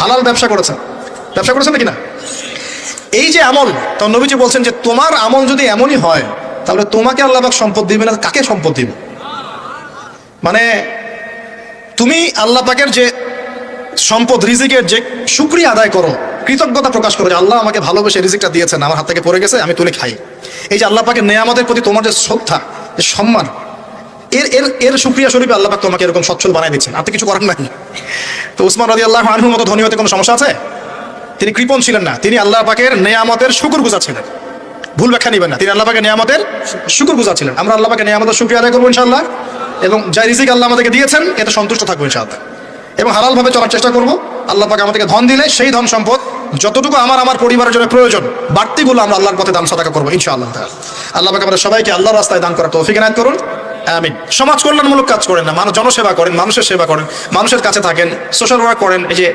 হালাল ব্যবসা করেছেন নাকি না? এই যে আমল, তো নবীজি বলছেন যে তোমার আমল যদি এমনই হয় তাহলে তোমাকে আল্লাহ পাক সম্পদ দিবে না, কাকে সম্পদ দিবে? মানে তুমি আল্লাহ পাকের যে সম্পদ, রিজিকের যে শুকরিয়া আদায় করো, কৃতজ্ঞতা প্রকাশ করো যে আল্লাহ আমাকে ভালোবেসে রিজিকটা দিয়েছেন, আমার হাত থেকে পড়ে গেছে, আমি তুলে খাই। এই যে আল্লাহ পাকের নেয়ামতের প্রতি তোমার যে শ্রদ্ধা, যে সম্মান, এর শুকরিয়া স্বরূপে আল্লাহ পাক তোমাকে এরকম সচ্ছল বানাই দিচ্ছেন, আপনি কিছু করার নাই। তো উসমান রাদিয়াল্লাহু আনহুর মতো ধনী হতে কোনো সমস্যা আছে? তিনি কৃপণ ছিলেন না, তিনি আল্লাহ পাকের নেয়ামতের শুকরগুজার ছিলেন। ভুল ব্যাখ্যা নিবেন না, তিনি আল্লাহ পাকের নেয়ামতের শুকরগুজার ছিলেন। আমরা আল্লাহ পাকের নেয়ামতের শুকরিয়া আদায় করবো ইনশাআল্লাহ, এবং যে রিজিক আল্লাহ আমাদেরকে দিয়েছেন এতে সন্তুষ্ট থাকবো ইনশাআল্লাহ, এবং হালালভাবে চলার চেষ্টা করবো। আল্লাহ পাক আমাদেরকে ধন দিলে সেই ধন সম্পদ যতটুকু আমার পরিবারের জন্য প্রয়োজন, বাড়তিগুলো আমরা আল্লাহর পথে দান সাদাকা করবো ইনশাআল্লাহ। আল্লাহ পাক আমাদের সবাইকে আল্লাহর রাস্তায় দান করার তৌফিক এনায়েত করুন, আমিন। সমাজ কল্যাণমূলক কাজ করেন না, জনসেবা করেন, মানুষের সেবা করেন, মানুষের কাছে থাকেন, সোশ্যাল ওয়ার্ক করেন। এই যে